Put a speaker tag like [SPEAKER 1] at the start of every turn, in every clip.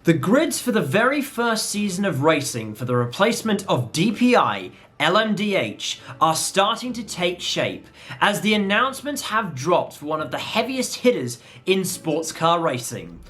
[SPEAKER 1] The grids for the very first season of racing for the replacement of DPI LMDh are starting to take shape, as the announcements have dropped for one of the heaviest hitters in sports car racing.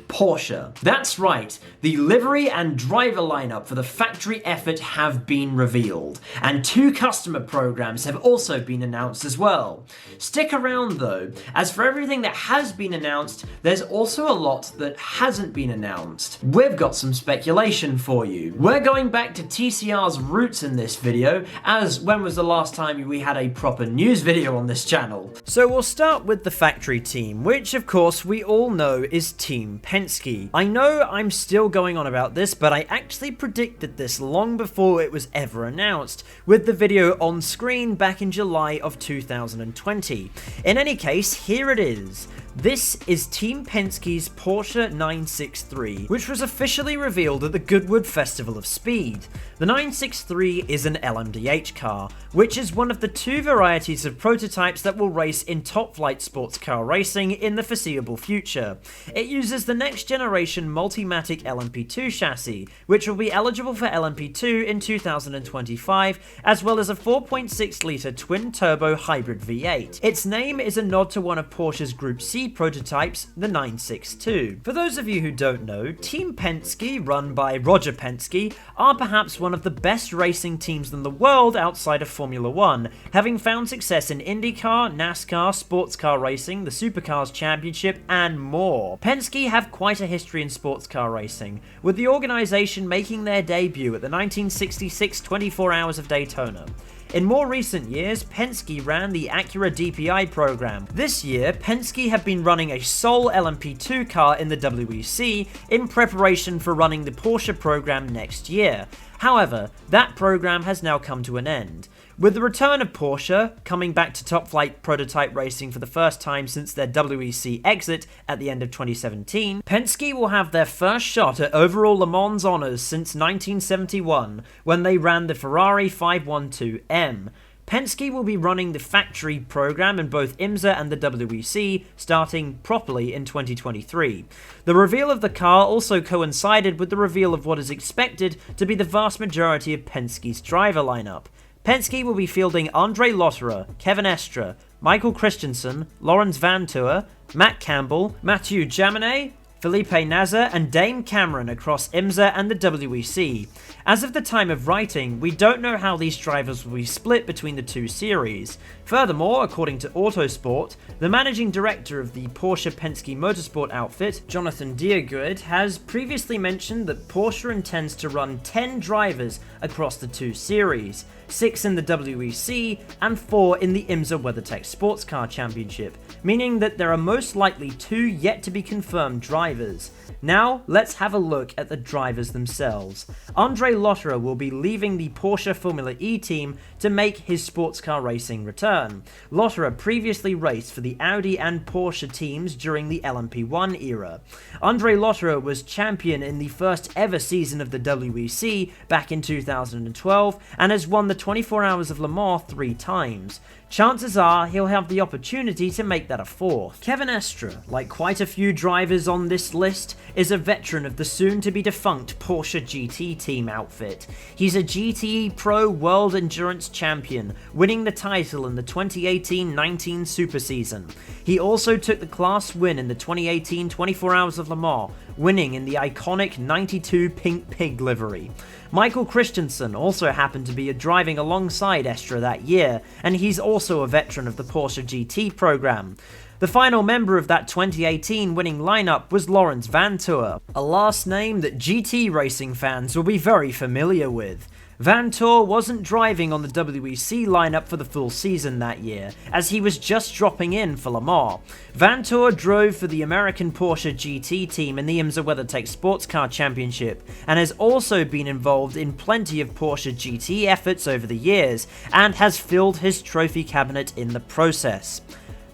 [SPEAKER 1] Porsche. That's right, the livery and driver lineup for the factory effort have been revealed, and 2 customer programs have also been announced as well. Stick around though, as for everything that has been announced, there's also a lot that hasn't been announced. We've got some speculation for you. We're going back to TCR's roots in this video, as when was the last time we had a proper news video on this channel? So we'll start with the factory team, which of course we all know is Team Penske. I know I'm still going on about this, but I actually predicted this long before it was ever announced, with the video on screen back in July of 2020. In any case, here it is. This is Team Penske's Porsche 963, which was officially revealed at the Goodwood Festival of Speed. The 963 is an LMDh car, which is one of the 2 varieties of prototypes that will race in top-flight sports car racing in the foreseeable future. It uses the next generation Multimatic LMP2 chassis, which will be eligible for LMP2 in 2025, as well as a 4.6-litre twin-turbo hybrid V8. Its name is a nod to one of Porsche's Group C prototypes, the 962. For those of you who don't know, Team Penske, run by Roger Penske, are perhaps one of the best racing teams in the world outside of Formula 1, having found success in IndyCar, NASCAR, sports car racing, the Supercars Championship, and more. Penske have quite a history in sports car racing, with the organisation making their debut at the 1966 24 Hours of Daytona. In more recent years, Penske ran the Acura DPI program. This year, Penske have been running a sole LMP2 car in the WEC in preparation for running the Porsche program next year. However, that program has now come to an end. With the return of Porsche, coming back to top-flight prototype racing for the first time since their WEC exit at the end of 2017, Penske will have their first shot at overall Le Mans honours since 1971, when they ran the Ferrari 512M. Penske will be running the factory program in both IMSA and the WEC, starting properly in 2023. The reveal of the car also coincided with the reveal of what is expected to be the vast majority of Penske's driver lineup. Penske will be fielding Andre Lotterer, Kevin Estre, Michael Christensen, Lawrence Vantour, Matt Campbell, Mathieu Jaminet, Felipe Nasr, and Dane Cameron across IMSA and the WEC. As of the time of writing, we don't know how these drivers will be split between the 2 series. Furthermore, according to Autosport, the managing director of the Porsche Penske Motorsport outfit, Jonathan Diergaud, has previously mentioned that Porsche intends to run 10 drivers across the 2 series, 6 in the WEC and 4 in the IMSA WeatherTech Sports Car Championship, meaning that there are most likely 2 yet to be confirmed drivers. Now, let's have a look at the drivers themselves. Andre Lotterer will be leaving the Porsche Formula E team to make his sports car racing return. Lotterer previously raced for the Audi and Porsche teams during the LMP1 era. Andre Lotterer was champion in the first ever season of the WEC back in 2012 and has won the 24 Hours of Le Mans 3 times. Chances are he'll have the opportunity to make that a 4th. Kevin Estre, like quite a few drivers on this list, is a veteran of the soon-to-be-defunct Porsche GT team outfit. He's a GTE Pro World Endurance Champion, winning the title in the 2018-19 Super Season. He also took the class win in the 2018 24 Hours of Le Mans, winning in the iconic 92 Pink Pig livery. Michael Christensen also happened to be driving alongside Estre that year, and he's also a veteran of the Porsche GT program. The final member of that 2018 winning lineup was Lawrence Vantour, a last name that GT racing fans will be very familiar with. Vantour wasn't driving on the WEC lineup for the full season that year, as he was just dropping in for Le Mans. Vantour drove for the American Porsche GT team in the IMSA WeatherTech Sports Car Championship, and has also been involved in plenty of Porsche GT efforts over the years, and has filled his trophy cabinet in the process.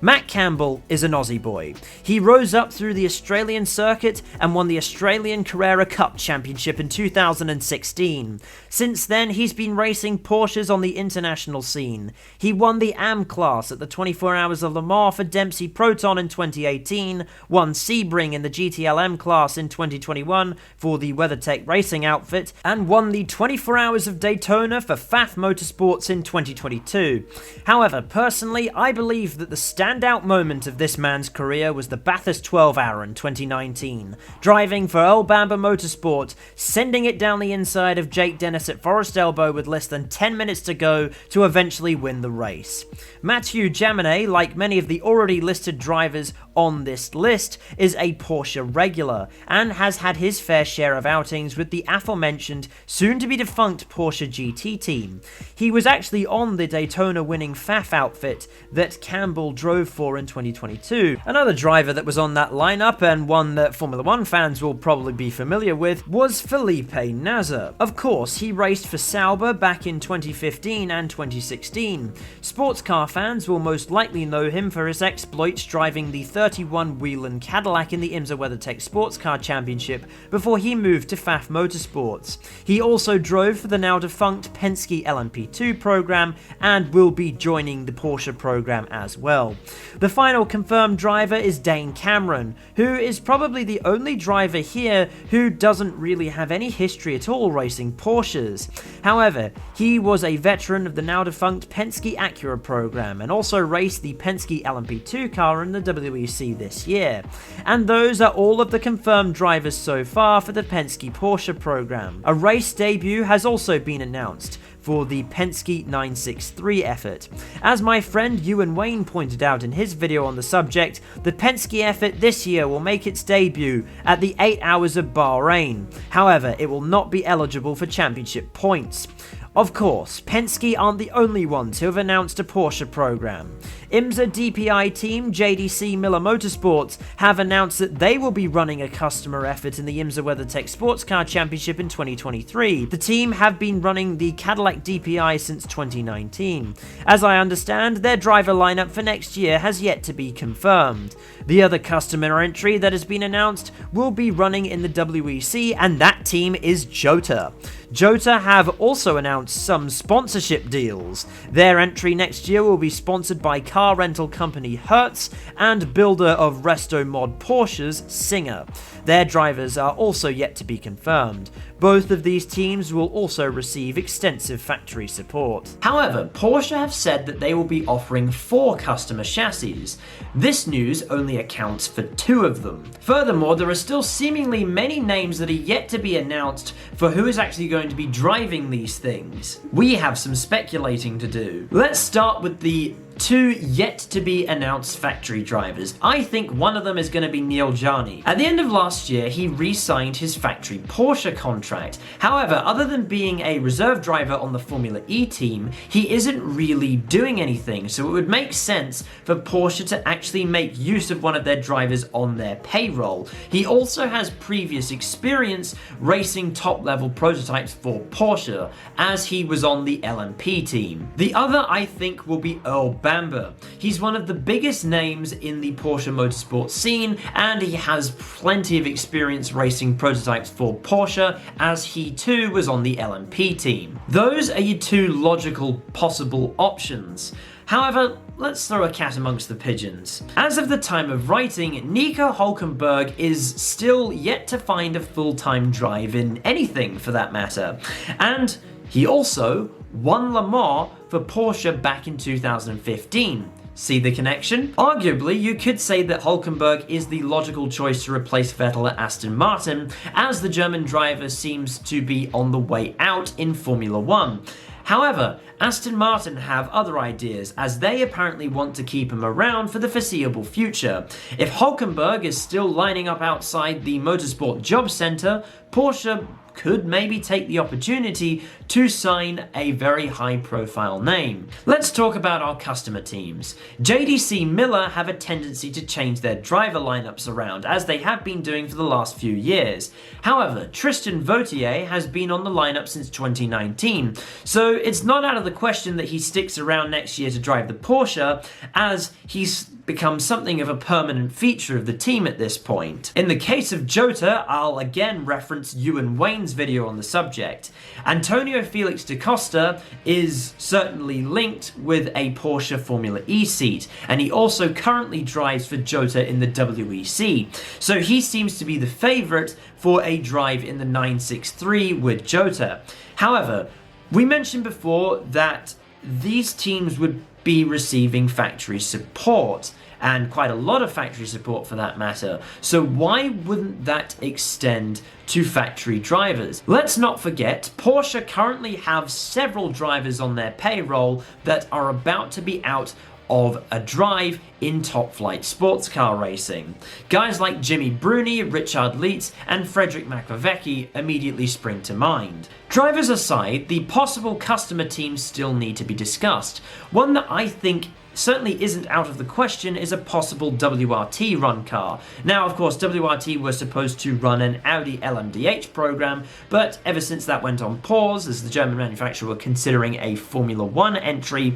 [SPEAKER 1] Matt Campbell is an Aussie boy. He rose up through the Australian circuit and won the Australian Carrera Cup Championship in 2016. Since then, he's been racing Porsches on the international scene. He won the AM class at the 24 Hours of Le Mans for Dempsey Proton in 2018, won Sebring in the GTLM class in 2021 for the WeatherTech racing outfit, and won the 24 Hours of Daytona for FAF Motorsports in 2022. However, personally, I believe that the standout moment of this man's career was the Bathurst 12 Hour in 2019, driving for Earl Bamber Motorsport, sending it down the inside of Jake Dennis at Forest Elbow with less than 10 minutes to go to eventually win the race. Mathieu Jaminet, like many of the already listed drivers on this list, is a Porsche regular and has had his fair share of outings with the aforementioned soon-to-be-defunct Porsche GT team. He was actually on the Daytona winning FAF outfit that Campbell drove for in 2022. Another driver that was on that lineup, and one that Formula 1 fans will probably be familiar with, was Felipe Nasr. Of course, he raced for Sauber back in 2015 and 2016. Sports car fans will most likely know him for his exploits driving the 31 Whelen Cadillac in the IMSA WeatherTech Sports Car Championship before he moved to FAF Motorsports. He also drove for the now defunct Penske LMP2 program and will be joining the Porsche program as well. The final confirmed driver is Dane Cameron, who is probably the only driver here who doesn't really have any history at all racing Porsches. However, he was a veteran of the now defunct Penske Acura program and also raced the Penske LMP2 car in the WEC this year. And those are all of the confirmed drivers so far for the Penske Porsche program. A race debut has also been announced for the Penske 963 effort. As my friend Ewan Wayne pointed out in his video on the subject, the Penske effort this year will make its debut at the 8 Hours of Bahrain. However, it will not be eligible for championship points. Of course, Penske aren't the only ones who have announced a Porsche program. IMSA DPI team JDC Miller Motorsports have announced that they will be running a customer effort in the IMSA WeatherTech Sports Car Championship in 2023. The team have been running the Cadillac DPI since 2019. As I understand, their driver lineup for next year has yet to be confirmed. The other customer entry that has been announced will be running in the WEC, and that team is JOTA. JOTA have also announced some sponsorship deals. Their entry next year will be sponsored by car rental company Hertz and builder of resto mod Porsches Singer. Their drivers are also yet to be confirmed. Both of these teams will also receive extensive factory support. However, Porsche have said that they will be offering 4 customer chassis. This news only accounts for 2 of them. Furthermore, there are still seemingly many names that are yet to be announced for who is actually going to be driving these things. We have some speculating to do. Let's start with the 2 yet to be announced factory drivers. I think one of them is going to be Neil Jani. At the end of last year, he re-signed his factory Porsche contract. However, other than being a reserve driver on the Formula E team, he isn't really doing anything, so it would make sense for Porsche to actually make use of one of their drivers on their payroll. He also has previous experience racing top-level prototypes for Porsche, as he was on the LMP team. The other, I think, will be Earl Bamber. He's one of the biggest names in the Porsche motorsport scene, and he has plenty of experience racing prototypes for Porsche, as he too was on the LMP team. Those are your 2 logical possible options. However, let's throw a cat amongst the pigeons. As of the time of writing, Nico Hulkenberg is still yet to find a full-time drive in anything for that matter, and he also won Le Mans for Porsche back in 2015. See the connection? Arguably, you could say that Hulkenberg is the logical choice to replace Vettel at Aston Martin, as the German driver seems to be on the way out in Formula 1. However, Aston Martin have other ideas, as they apparently want to keep him around for the foreseeable future. If Hulkenberg is still lining up outside the Motorsport Job Centre, Porsche could maybe take the opportunity to sign a very high-profile name. Let's talk about our customer teams. JDC Miller have a tendency to change their driver lineups around, as they have been doing for the last few years. However, Tristan Vautier has been on the lineup since 2019, so it's not out of the question that he sticks around next year to drive the Porsche, as he's become something of a permanent feature of the team at this point. In the case of JOTA, I'll again reference you and Wayne's video on the subject. Antonio Felix da Costa is certainly linked with a Porsche Formula E seat, and he also currently drives for JOTA in the WEC, so he seems to be the favourite for a drive in the 963 with JOTA. However, we mentioned before that these teams would be receiving factory support, and quite a lot of factory support for that matter. So why wouldn't that extend to factory drivers? Let's not forget, Porsche currently have several drivers on their payroll that are about to be out of a drive in top-flight sports car racing. Guys like Jimmy Bruni, Richard Lietz, and Frederick Makowiecki immediately spring to mind. Drivers aside, the possible customer teams still need to be discussed. One that I think certainly isn't out of the question is a possible WRT run car. Now, of course, WRT was supposed to run an Audi LMDh program, but ever since that went on pause, as the German manufacturer were considering a Formula One entry,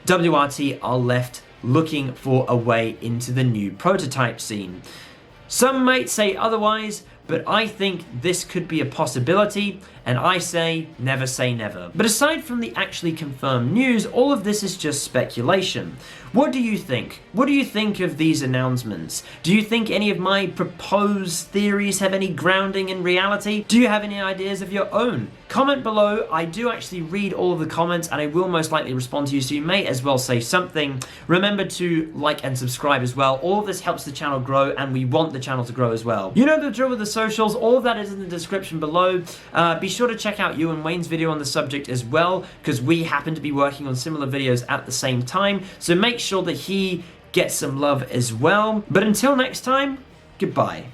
[SPEAKER 1] WRT are left looking for a way into the new prototype scene. Some might say otherwise, but I think this could be a possibility, and I say never say never. But aside from the actually confirmed news, all of this is just speculation. What do you think? What do you think of these announcements? Do you think any of my proposed theories have any grounding in reality? Do you have any ideas of your own? Comment below. I do actually read all of the comments, and I will most likely respond to you, so you may as well say something. Remember to like and subscribe as well. All of this helps the channel grow, and we want the channel to grow as well. You know the drill with the socials. All of that is in the description below. Be sure to check out you and Wayne's video on the subject as well, because we happen to be working on similar videos at the same time, so make sure that he gets some love as well. But until next time, goodbye.